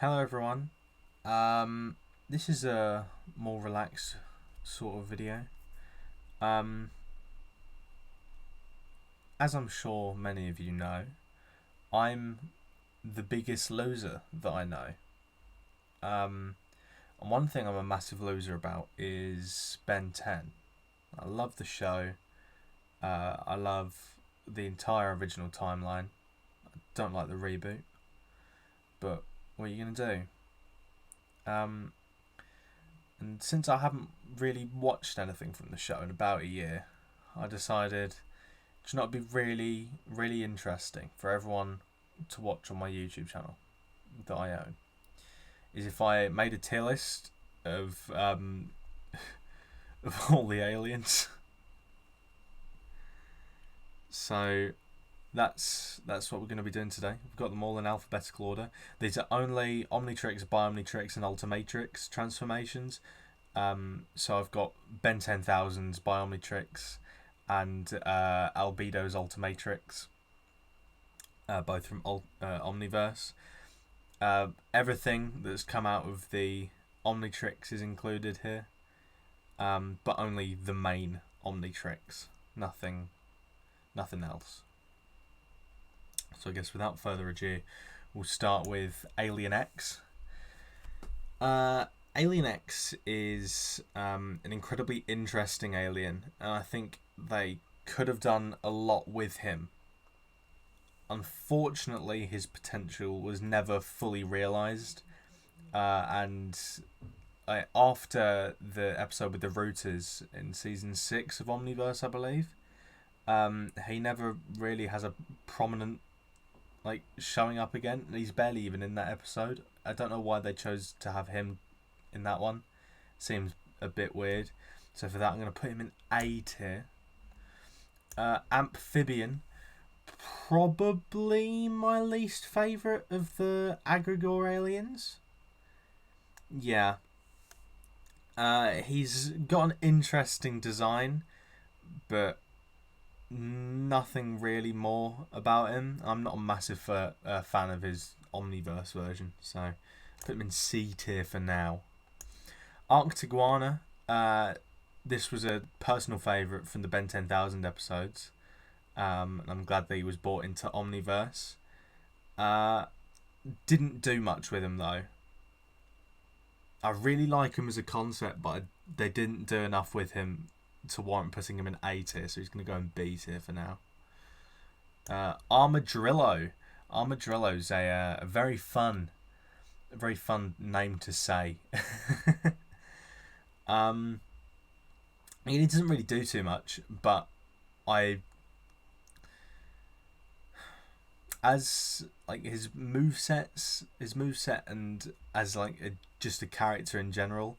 Hello everyone. This is a more relaxed sort of video. Um, as I'm sure many of you know, I'm the biggest loser that I know. And one thing I'm a massive loser about is Ben 10. I love the show. I love the entire original timeline. Don't like the reboot, but what are you gonna do? And since I haven't really watched anything from the show in about a year, I decided it not be really, really interesting for everyone to watch on my YouTube channel that I own. Is if I made a tier list of of all the aliens. So that's what we're going to be doing today. We've got them all in alphabetical order. These are only Omnitrix, Biomnitrix, and Ultimatrix transformations. So I've got Ben 10,000's Biomnitrix and Albedo's Ultimatrix, both from Omniverse. Everything that's come out of the Omnitrix is included here, but only the main Omnitrix. Nothing else. So I guess without further ado, we'll start with Alienx. Alienx is an incredibly interesting alien, and I think they could have done a lot with him. Unfortunately, his potential was never fully realised, and after the episode with the Rooters in season 6 of Omniverse, I believe, he never really has a prominent showing up again. He's barely even in that episode. I don't know why they chose to have him in that one. Seems a bit weird. So for that, I'm going to put him in A tier. Amphibian, probably my least favourite of the aggregor aliens. Yeah. He's got an interesting design, but nothing really more about him. I'm not a massive fan of his Omniverse version, so put him in C tier for now. Arc Iguana. This was a personal favourite from the Ben 10,000 episodes. And I'm glad that he was brought into Omniverse. Didn't do much with him though. I really like him as a concept, but they didn't do enough with him to warrant putting him in A tier, so he's going to go in B tier for now. Armadillo. Armadillo's a very fun name to say. He doesn't really do too much, but as his moveset, and as just a character in general,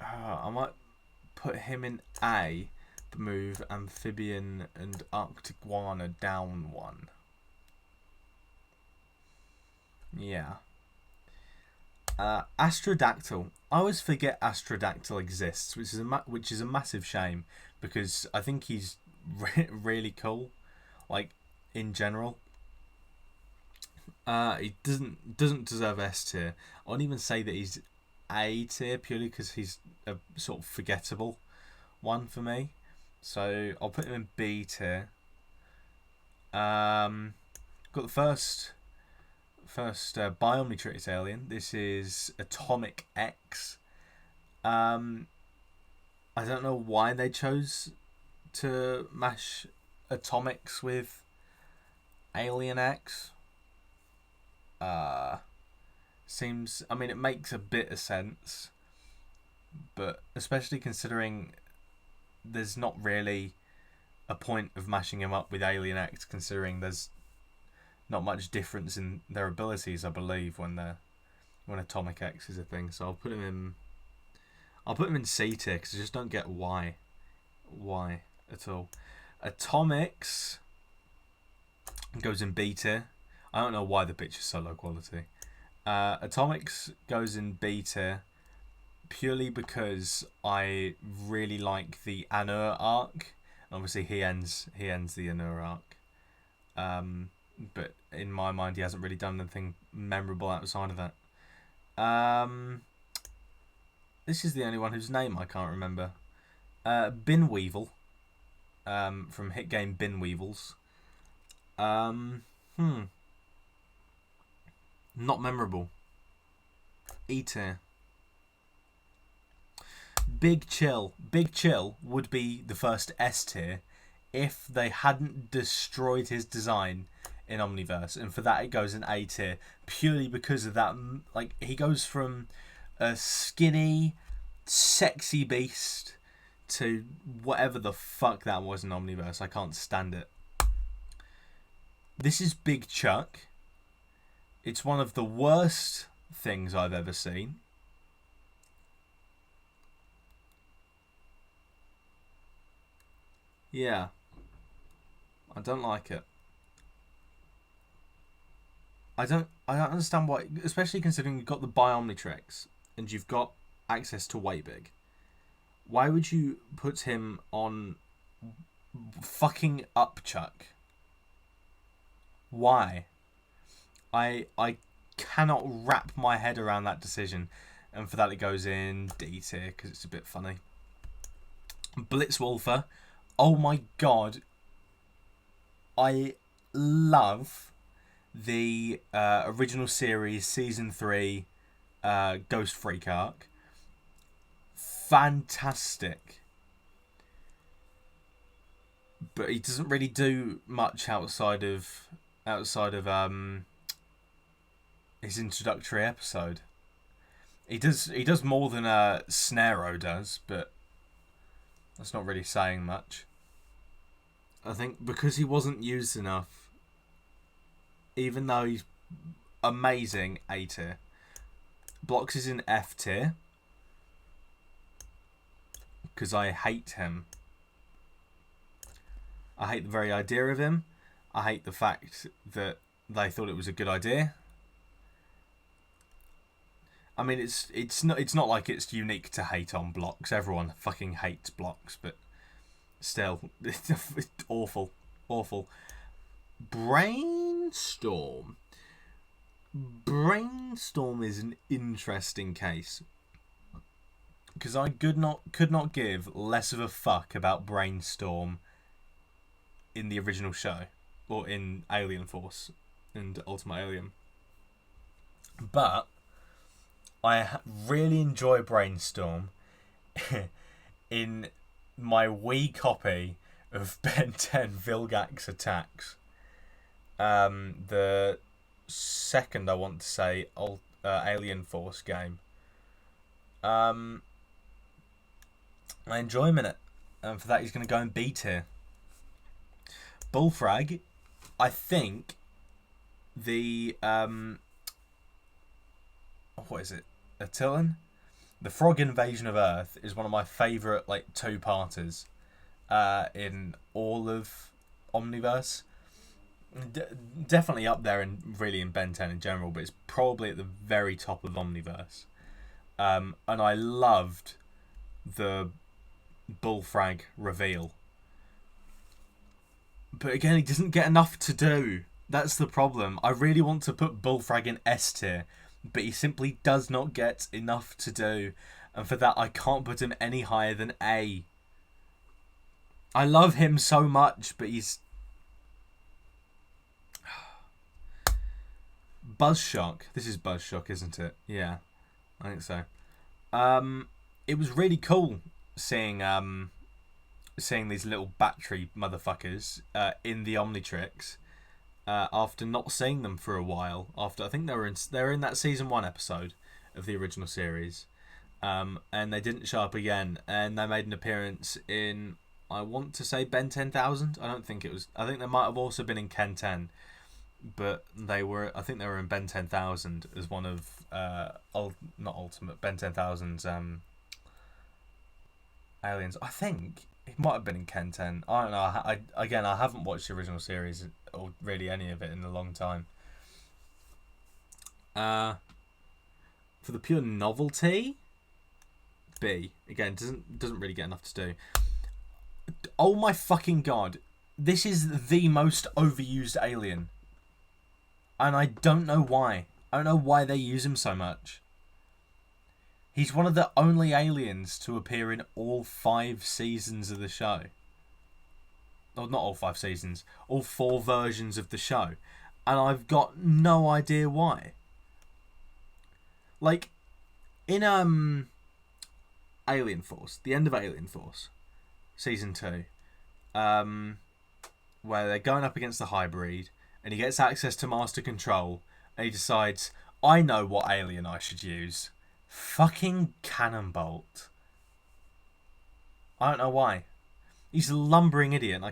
I might put him in A, but move Amphibian and Arc Iguana down one. Yeah. Astrodactyl. I always forget Astrodactyl exists, which is a massive shame, because I think he's really cool, in general. He doesn't deserve S tier. I won't even say that he's A tier purely because he's a sort of forgettable one for me. So I'll put him in B tier. Got the first Biomnitrix alien. This is Atomic X. I don't know why they chose to mash Atomics with Alien X. Seems, I mean, it makes a bit of sense, but especially considering there's not really a point of mashing him up with Alien X, considering there's not much difference in their abilities, I believe, when Atomic X is a thing. So I'll put him in C tier because I just don't get why at all. Atomics goes in B tier. I don't know why the picture's so low quality. Atomics goes in B tier purely because I really like the Anur arc. Obviously, he ends the Anur arc. But in my mind, he hasn't really done anything memorable outside of that. This is the only one whose name I can't remember. Bin Weevil. From hit game Bin Weevils. Not memorable. E tier. Big Chill. Big Chill would be the first S tier if they hadn't destroyed his design in Omniverse, and for that it goes in A tier purely because of that. Like, he goes from a skinny, sexy beast to whatever the fuck that was in Omniverse. I can't stand it. This is Big Chuck. It's one of the worst things I've ever seen. Yeah. I don't like it. I don't understand why, especially considering you've got the Biomnitrix and you've got access to Way Big. Why would you put him on fucking Upchuck? Why? I cannot wrap my head around that decision, and for that it goes in D tier because it's a bit funny. Blitzwolfer. Oh my god. I love the original series season 3 Ghost Freak arc. Fantastic. But he doesn't really do much outside of his introductory episode. He does more than Snarrow does, but that's not really saying much. I think because he wasn't used enough, even though he's amazing, A tier. Blocks is in F tier because I hate him. I hate the very idea of him. I hate the fact that they thought it was a good idea. I mean, it's not like it's unique to hate on Blocks. Everyone fucking hates Blocks, but still, it's awful. Brainstorm. Brainstorm is an interesting case because I could not give less of a fuck about Brainstorm in the original show or in Alien Force and Ultimate Alien, but I really enjoy Brainstorm in my Wii copy of Ben 10 Vilgax Attacks. The second, I want to say, Alien Force game. I enjoy him in it, and for that he's going to go in B tier. Bullfrag, I think the what is it? Attilan? The Frog Invasion of Earth is one of my favourite two-parters in all of Omniverse. Definitely up there and really in Ben 10 in general, but it's probably at the very top of Omniverse. And I loved the Bullfrag reveal. But again, he doesn't get enough to do. That's the problem. I really want to put Bullfrag in S tier, but he simply does not get enough to do. And for that, I can't put him any higher than A. I love him so much, but he's... Buzzshock. This is Buzzshock, isn't it? Yeah, I think so. It was really cool seeing these little battery motherfuckers in the Omnitrix after not seeing them for a while. After I think they were in that season 1 episode of the original series, and they didn't show up again. And they made an appearance in, I want to say, Ben 10,000. I don't think it was. I think they might have also been in Ken 10, but they were. I think they were in Ben 10,000 as one of not Ultimate Ben 10,000's aliens. I think it might have been in Ken 10. I don't know. I haven't watched the original series or really any of it in a long time. For the pure novelty, B. Again, doesn't really get enough to do. Oh my fucking god. This is the most overused alien. And I don't know why. I don't know why they use him so much. He's one of the only aliens to appear in all 5 seasons of the show. Or not all 5 seasons, all 4 versions of the show. And I've got no idea why. Like, in Alien Force, the end of Alien Force, Season 2, where they're going up against the hybrid, and he gets access to Master Control, and he decides, I know what alien I should use. Fucking Cannonbolt. I don't know why. He's a lumbering idiot.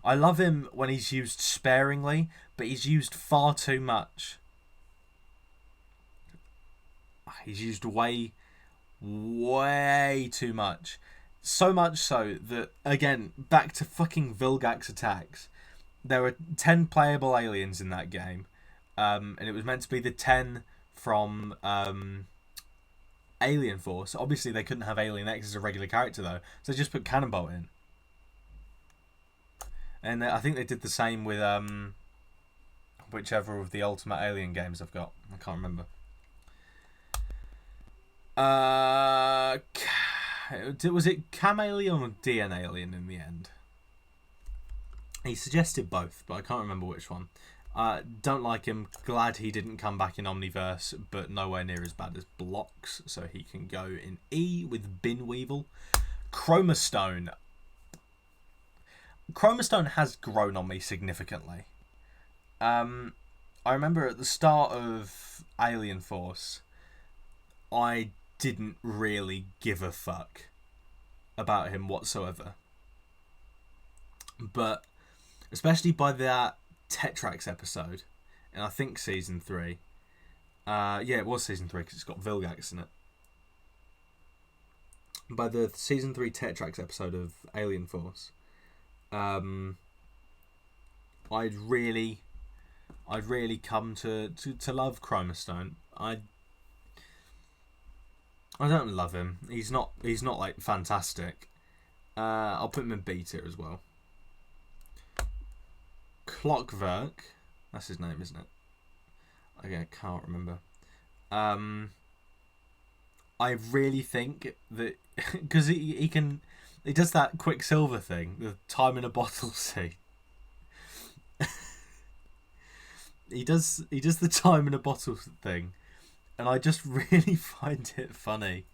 I love him when he's used sparingly, but he's used far too much. He's used way too much. So much so that, again, back to fucking Vilgax attacks. There were 10 playable aliens in that game. And it was meant to be the 10 from Alien Force. Obviously, they couldn't have Alienx as a regular character, though. So they just put Cannonbolt in. And I think they did the same with whichever of the Ultimate Alien games I've got. I can't remember. Was it Cam Alien or DN Alien in the end? He suggested both, but I can't remember which one. Don't like him. Glad he didn't come back in Omniverse, but nowhere near as bad as Blocks, so he can go in E with Binweevil. Chromastone. Chromastone has grown on me significantly. I remember at the start of Alien Force, I didn't really give a fuck about him whatsoever. But especially by that Tetrax episode, and I think Season 3. Yeah, it was Season 3 because it's got Vilgax in it. By the Season 3 Tetrax episode of Alien Force, I'd really come to love Chromastone. I don't love him. He's not like fantastic. I'll put him in B tier as well. Clockwerk, that's his name, isn't it? Okay, I can't remember. I really think that because he does that Quicksilver thing, the time in a bottle scene. he does the time in a bottle thing, and I just really find it funny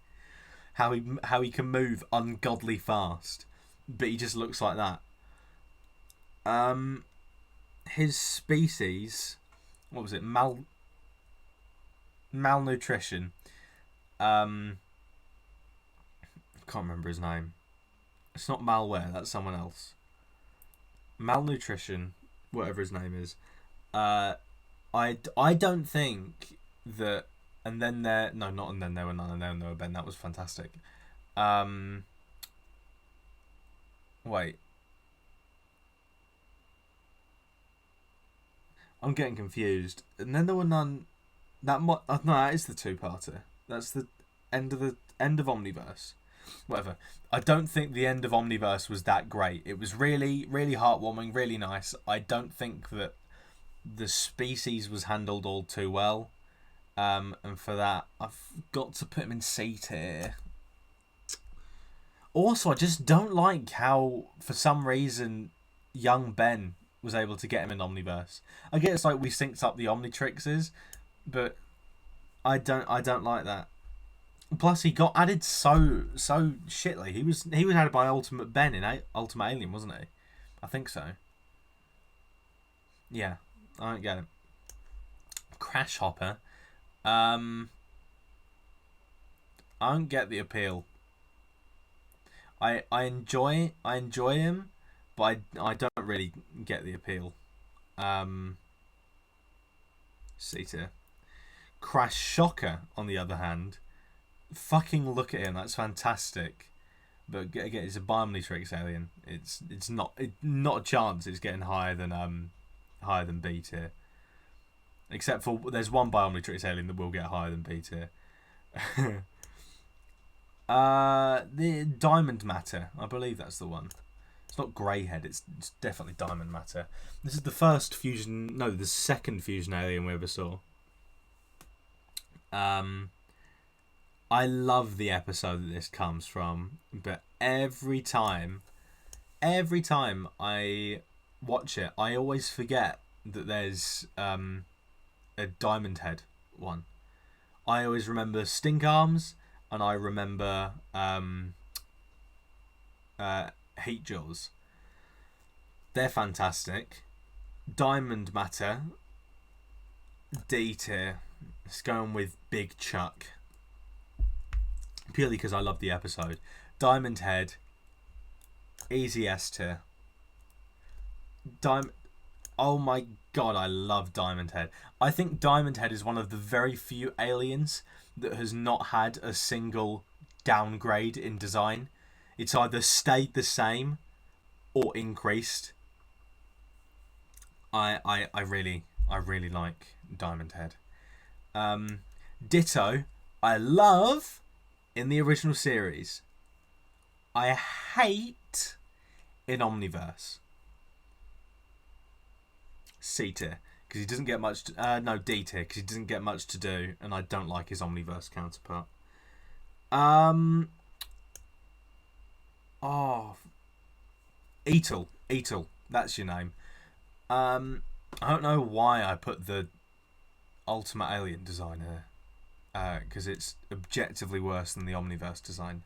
how he can move ungodly fast, but he just looks like that. His species, what was it? Malnutrition. I can't remember his name. It's not Malware, that's someone else. Malnutrition, whatever his name is. I don't think that. And then there, no, not and then there were none, and then there were Ben. That was fantastic. Wait. I'm getting confused. And then there were none. No, that is the 2-parter. That's the end of Omniverse. Whatever. I don't think the end of Omniverse was that great. It was really, really heartwarming, really nice. I don't think that the species was handled all too well. And for that, I've got to put him in C tier. Also, I just don't like how, for some reason, young Ben was able to get him in Omniverse. I guess it's like we synced up the Omnitrixes, but I don't like that. Plus, he got added so shitly. He was added by Ultimate Ben in Ultimate Alien, wasn't he? I think so. Yeah, I don't get it. Crash Hopper. I don't get the appeal. I enjoy him, but I don't really get the appeal. C tier. Crash Shocker, on the other hand, fucking look at him. That's fantastic. But again, it's a Biomnitrix alien. It's not a chance. It's getting higher than B tier. Except for there's one Biomnitrix alien that will get higher than B tier. The Diamond Matter, I believe that's the one. It's not Greyhead, it's definitely Diamond Matter. This is the the second fusion alien we ever saw. I love the episode that this comes from, but every time I watch it, I always forget that there's a Diamond Head one. I always remember Stink Arms, and I remember Heat Jaws. They're fantastic. Diamond Matter, D tier. It's going with Big Chuck. Purely because I love the episode. Diamond Head, easy S tier. Oh my god, I love Diamond Head. I think Diamond Head is one of the very few aliens that has not had a single downgrade in design. It's either stayed the same or increased. I really like Diamond Head. Ditto, I love in the original series. I hate in Omniverse. C tier, because he doesn't get much. No, D tier, because he doesn't get much to do, and I don't like his Omniverse counterpart. Eatle, that's your name. I don't know why I put the Ultimate Alien design here, because it's objectively worse than the Omniverse design.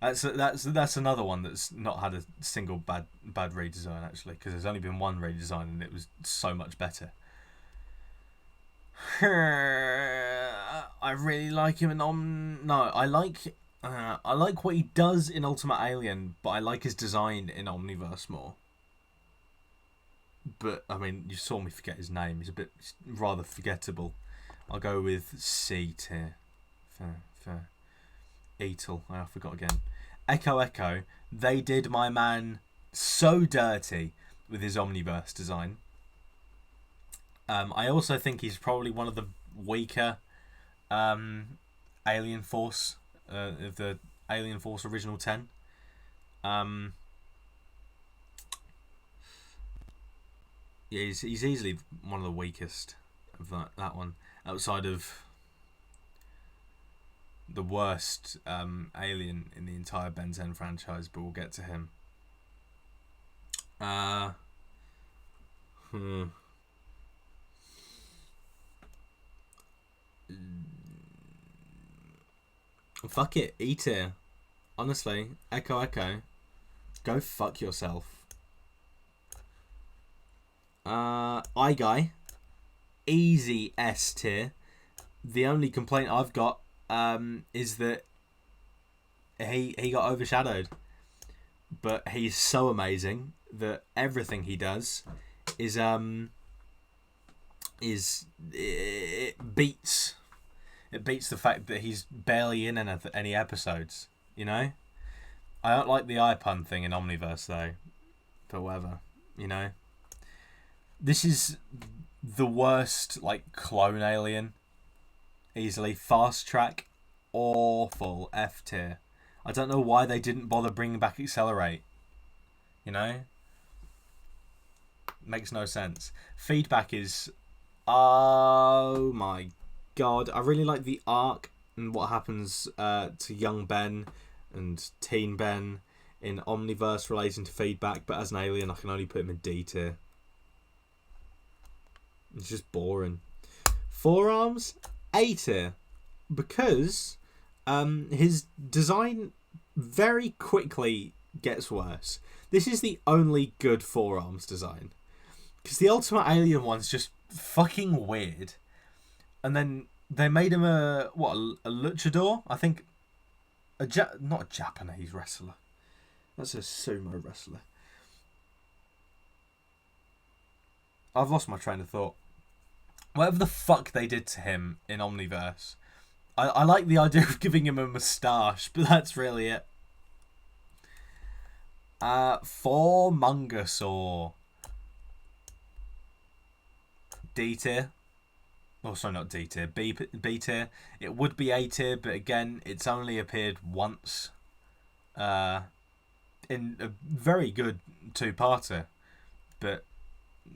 That's another one that's not had a single bad redesign, actually, because there's only been one redesign and it was so much better. I really like him in I like what he does in Ultimate Alien, but I like his design in Omniverse more. But I mean, you saw me forget his name. He's a bit rather forgettable. I'll go with C tier. Fair. Eatle, I forgot again. Echo, they did my man so dirty with his Omniverse design. I also think he's probably one of the weaker Alien Force of the Alien Force Original 10. Yeah, he's easily one of the weakest of that one, outside of the worst alien in the entire Ben 10 franchise, but we'll get to him. Fuck it, E tier. Honestly, Echo, go fuck yourself. Guy, easy S tier. The only complaint I've got is that he got overshadowed, but he's so amazing that everything he does it beats the fact that he's barely in any episodes. You know, I don't like the eye pun thing in Omniverse though, but whatever. You know, this is the worst clone alien. Easily. Fast Track, awful. F tier. I don't know why they didn't bother bringing back Accelerate. You know? Makes no sense. Feedback is... Oh my god. I really like the arc and what happens to young Ben and teen Ben in Omniverse relating to Feedback, but as an alien I can only put him in D tier. It's just boring. Forearms... A tier, because his design very quickly gets worse. This is the only good Forearms design, because the Ultimate Alien one's just fucking weird. And then they made him a luchador? I think not a Japanese wrestler. That's a sumo wrestler. I've lost my train of thought. Whatever the fuck they did to him in Omniverse. I like the idea of giving him a moustache, but that's really it. For Mungasaur. D tier. Oh, sorry, not D tier. B tier. It would be A tier, but again, it's only appeared once. In a very good two-parter. But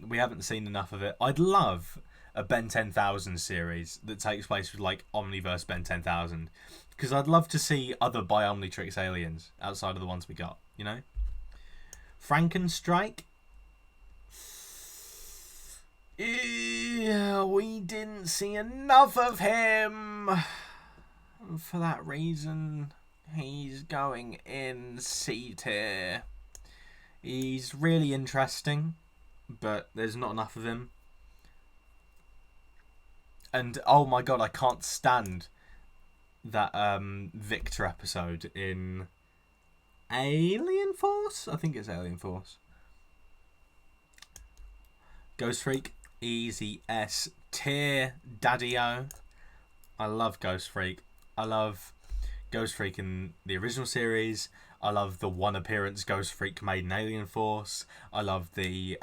we haven't seen enough of it. I'd love a Ben 10,000 series that takes place with like Omniverse Ben 10,000, because I'd love to see other Biomnitrix aliens outside of the ones we got, you know. Frankenstrike. Yeah, we didn't see enough of him. For that reason, he's going in C tier. He's really interesting, but there's not enough of him. And oh my god, I can't stand that Victor episode in Alien Force? I think it's Alien Force. Ghost Freak, easy S tier, daddy-o. I love Ghost Freak. I love Ghost Freak in the original series. I love the one appearance Ghost Freak made in Alien Force. I love the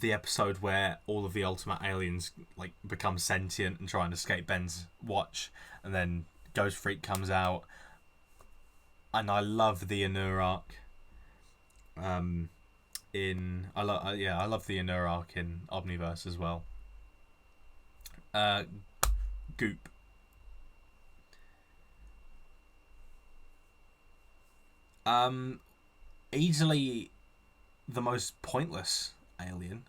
episode where all of the Ultimate Aliens like become sentient and try and escape Ben's watch, and then Ghost Freak comes out. And I love the Anur arc. I love the Anur arc in Omniverse as well. Goop. Easily the most pointless alien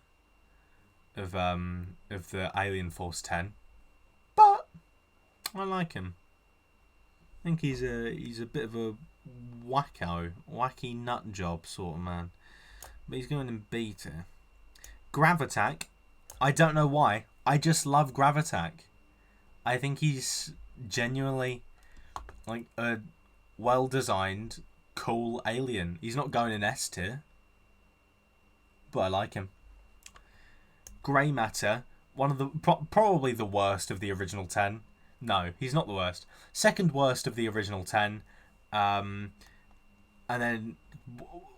of the Alien Force 10, but I like him. I think he's a bit of a wacky nut job sort of man, but he's going in B tier. Grav Attack. I don't know why. I just love Grav Attack. I think he's genuinely like a well-designed, cool alien. He's not going in S tier, but I like him. Grey Matter, one of the probably the worst of the original 10. No, he's not the worst. Second worst of the original 10. And then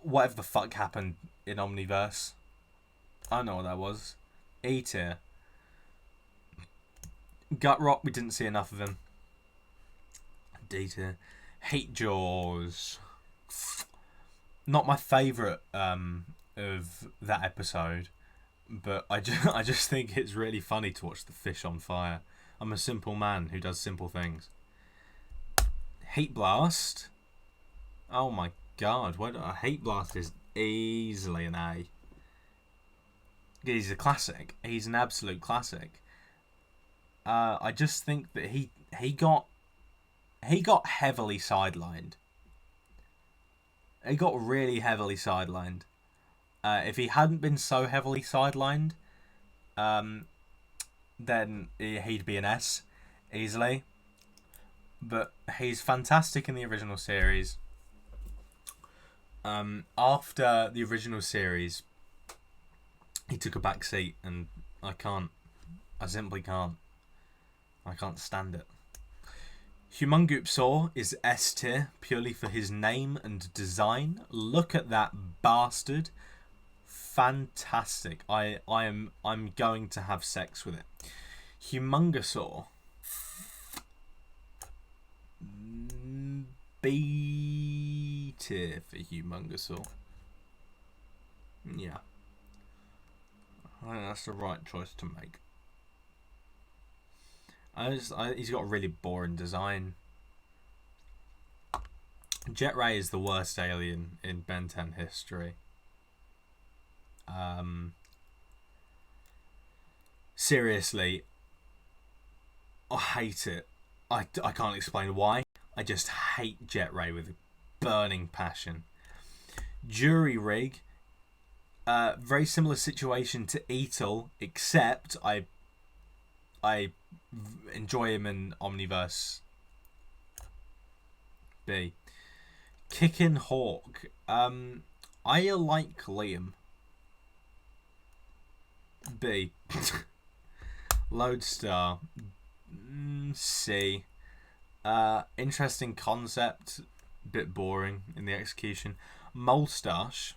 whatever the fuck happened in Omniverse. I don't know what that was. E tier. Gutrock, we didn't see enough of him. D tier. Hate Jaws. Not my favourite of that episode, but I just think it's really funny to watch the fish on fire. I'm a simple man who does simple things. Heat Blast. Oh my god, Heat Blast is easily an A. He's a classic. He's an absolute classic. I just think that he got heavily sidelined. He got really heavily sidelined. If he hadn't been so heavily sidelined, then he'd be an S easily. But he's fantastic in the original series. After the original series, he took a back seat, and I simply can't. I can't stand it. Humungoopsaur is S tier purely for his name and design. Look at that bastard. Fantastic. I'm going to have sex with it. Humungosaur. B tier for Humungosaur. Yeah. I think that's the right choice to make. He's got a really boring design. Jet Ray is the worst alien in Ben 10 history. Seriously, I hate it. I can't explain why. I just hate Jet Ray with a burning passion. Jury Rig. Very similar situation to Eatle, except I enjoy him in Omniverse B. Kickin' Hawk. I like Liam. B. Lodestar. C. Interesting concept. Bit boring in the execution. Molestache.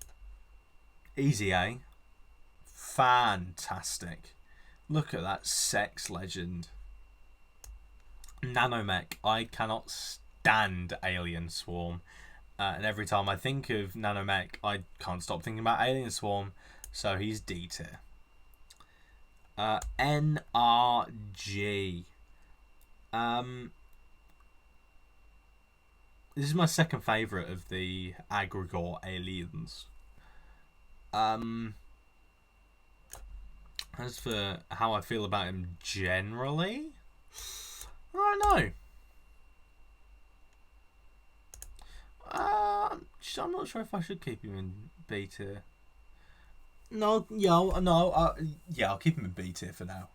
Easy A. Fantastic. Look at that sex legend. Nanomech. I cannot stand Alien Swarm. And every time I think of Nanomech, I can't stop thinking about Alien Swarm. So he's D tier. NRG. This is my second favourite of the aggregate aliens. As for how I feel about him generally, I don't know. I'm not sure if I should keep him in B tier. No, I'll keep him in B tier for now.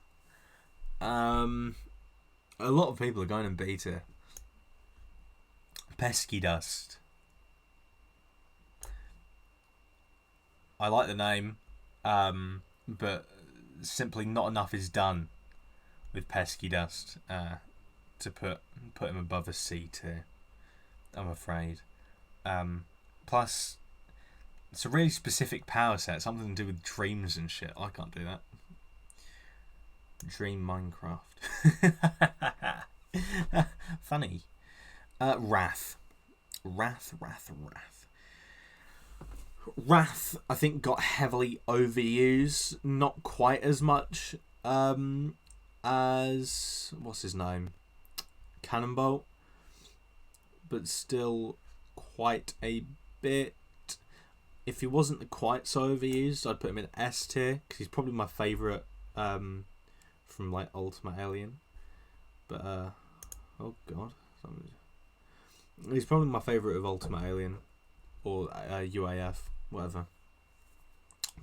A lot of people are going in B tier. Pesky Dust. I like the name, but simply not enough is done with Pesky Dust to put him above a C tier, I'm afraid. Plus, it's a really specific power set, something to do with dreams and shit. I can't do that. Dream Minecraft. Funny. Wrath, I think, got heavily overused. Not quite as much as... what's his name? Cannonbolt. But still quite a bit. If he wasn't quite so overused, I'd put him in S tier, because he's probably my favourite from, like, Ultimate Alien. But, oh god. He's probably my favourite of Ultimate Alien. Or UAF, whatever.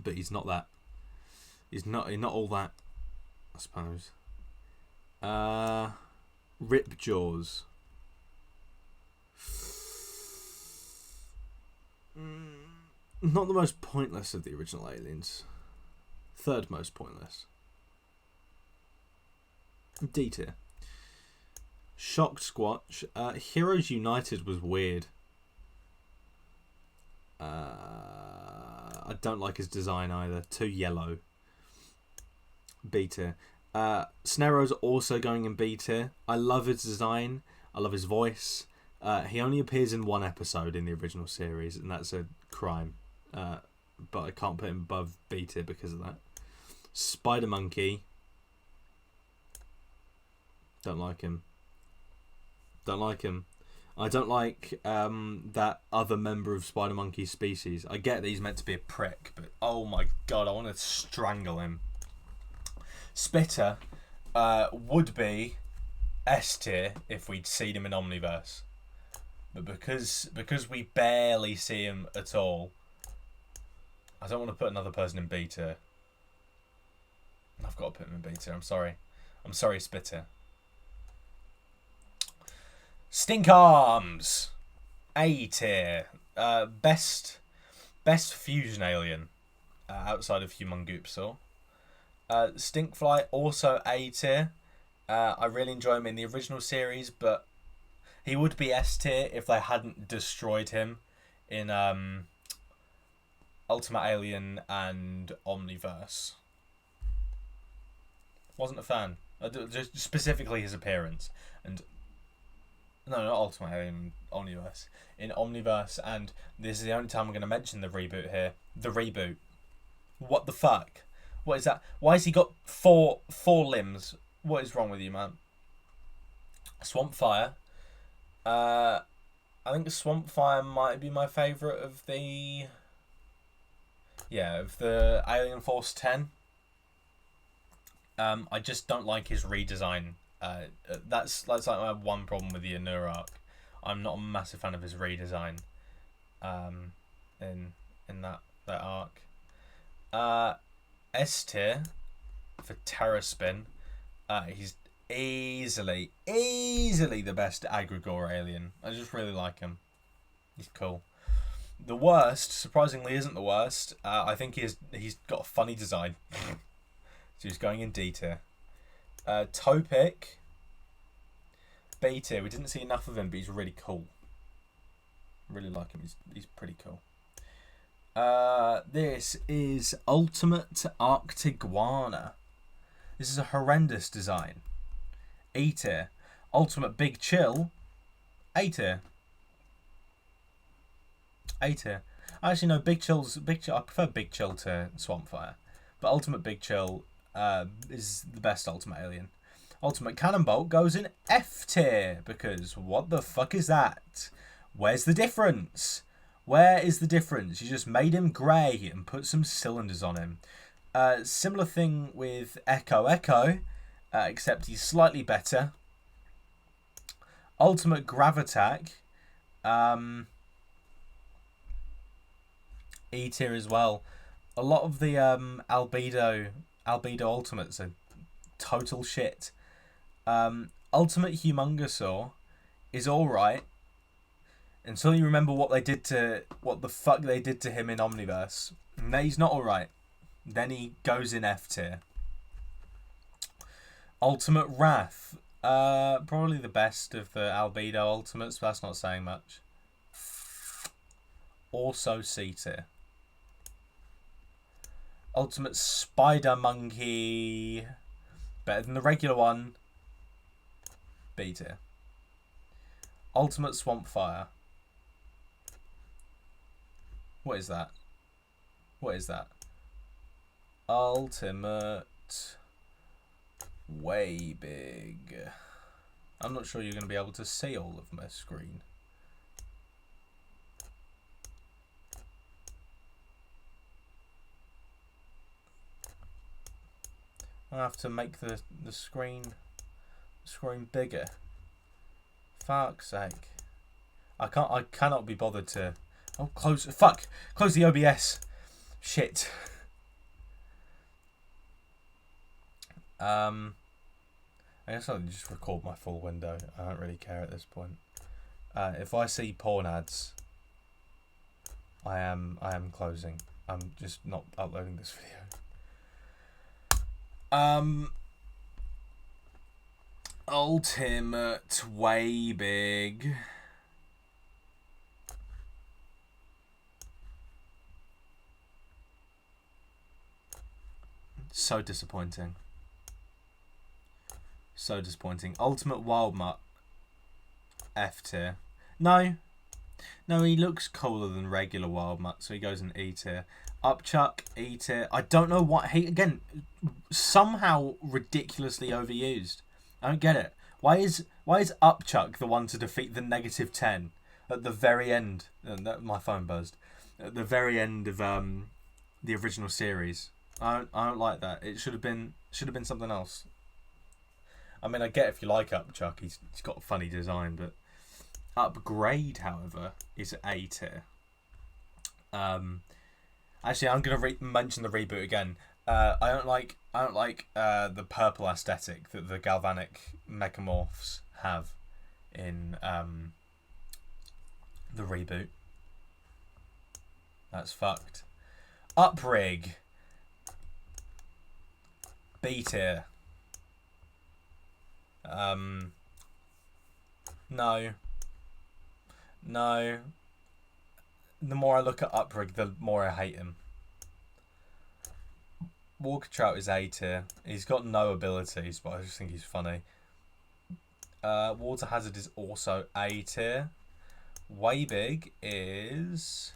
But he's not that. He's not all that, I suppose. Rip Jaws. Not the most pointless of the original Aliens. Third most pointless. D tier. Shocked Squatch. Heroes United was weird. I don't like his design either. Too yellow. B tier. Snaro's also going in B tier. I love his design. I love his voice. He only appears in one episode in the original series, and that's a crime. But I can't put him above B tier because of that. Spider Monkey. Don't like him. I don't like that other member of Spider Monkey's species. I get that he's meant to be a prick, but oh my god, I want to strangle him. Spitter would be S tier if we'd seen him in Omniverse. But because we barely see him at all, I don't want to put another person in B tier. I've got to put him in B tier, I'm sorry. I'm sorry, Spitter. Stink Arms, A tier. Best fusion alien outside of Humungoopsaur. Stinkfly also A tier. I really enjoy him in the original series, but he would be S tier if they hadn't destroyed him in Ultimate Alien and Omniverse. Wasn't a fan. Just specifically his appearance. And no, not Ultimate Alien, Omniverse. In Omniverse, and this is the only time I'm going to mention the reboot here. The reboot. What the fuck? What is that? Why has he got four limbs? What is wrong with you, man? Swampfire. I think Swampfire might be my favourite of the... yeah, of the Alien Force 10. I just don't like his redesign. That's like my one problem with the Anur arc. I'm not a massive fan of his redesign. In that arc. S tier for Terraspin. He's easily the best Aggregore alien. I just really like him. He's cool. The worst, surprisingly, isn't the worst. I think he's got a funny design. So he's going in D tier. Topic, B tier. We didn't see enough of him, but he's really cool. Really like him. He's pretty cool. This is Ultimate Arc Iguana. This is a horrendous design. E tier. Ultimate Big Chill. A tier. A tier. Actually, no. Big Chill. I prefer Big Chill to Swampfire, but Ultimate Big Chill is the best Ultimate Alien. Ultimate Cannonbolt goes in F tier because what the fuck is that? Where's the difference? Where is the difference? You just made him grey and put some cylinders on him. Similar thing with Echo, except he's slightly better. Ultimate Grav Attack. E tier as well. A lot of the albedo ultimates are total shit. Ultimate Humongousaur is alright until you remember what the fuck they did to him in Omniverse. And then he's not alright. Then he goes in F tier. Ultimate Wrath. Probably the best of the albedo ultimates, but that's not saying much. Also C tier. Ultimate Spider Monkey. Better than the regular one. B tier. Ultimate Swamp Fire. What is that? What is that? Ultimate Way Big. I'm not sure you're going to be able to see all of my screen. I have to make the screen bigger. Fuck's sake. I cannot be bothered to. Oh, close the OBS. Shit. I guess I'll just record my full window. I don't really care at this point. If I see porn ads, I am closing. I'm just not uploading this video. Ultimate Way Big. So disappointing. So disappointing. Ultimate Wild Mutt. F tier. No, he looks cooler than regular Wild Mutt, so he goes in E tier. Upchuck, E tier. I don't know what he again. Somehow ridiculously overused. I don't get it. Why is Upchuck the one to defeat the -10 at the very end? My phone buzzed. At the very end of the original series. I don't like that. It should have been something else. I mean, I get if you like Upchuck, he's got a funny design, but Upgrade, however, is A tier. Actually, I'm gonna mention the reboot again. I don't like the purple aesthetic that the galvanic mechamorphs have in the reboot. That's fucked. Uprig. B tier. No. The more I look at Uprig, the more I hate him. Walker Trout is A tier. He's got no abilities, but I just think he's funny. Water Hazard is also A tier. Way Big is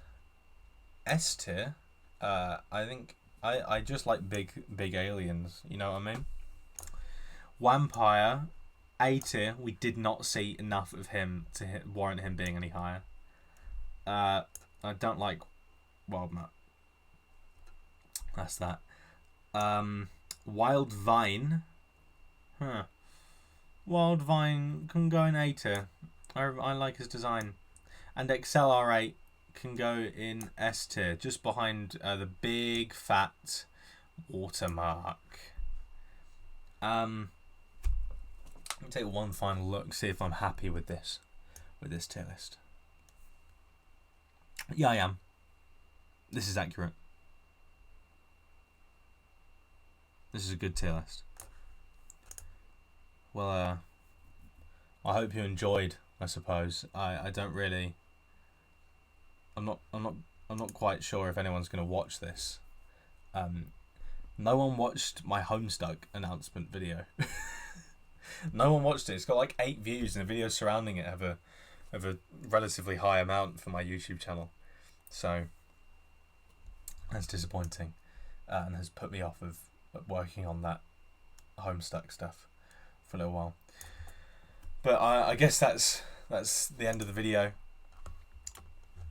S tier. I think I just like big aliens. You know what I mean? Vampire, A tier. We did not see enough of him to warrant him being any higher. I don't like Wild Mutt. That's that. Wild Vine. Wild Vine can go in A tier. I like his design. And XLR8 can go in S tier, just behind the big fat watermark. Let me take one final look, see if I'm happy with this tier list. Yeah, I am. This is accurate. This is a good tier list. Well, I hope you enjoyed. I suppose I don't really. I'm not quite sure if anyone's going to watch this. No one watched my Homestuck announcement video. No one watched it. It's got like 8 views, and the videos surrounding it have a relatively high amount for my YouTube channel. So that's disappointing, and has put me off of working on that Homestuck stuff for a little while. But I guess that's the end of the video.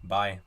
Bye.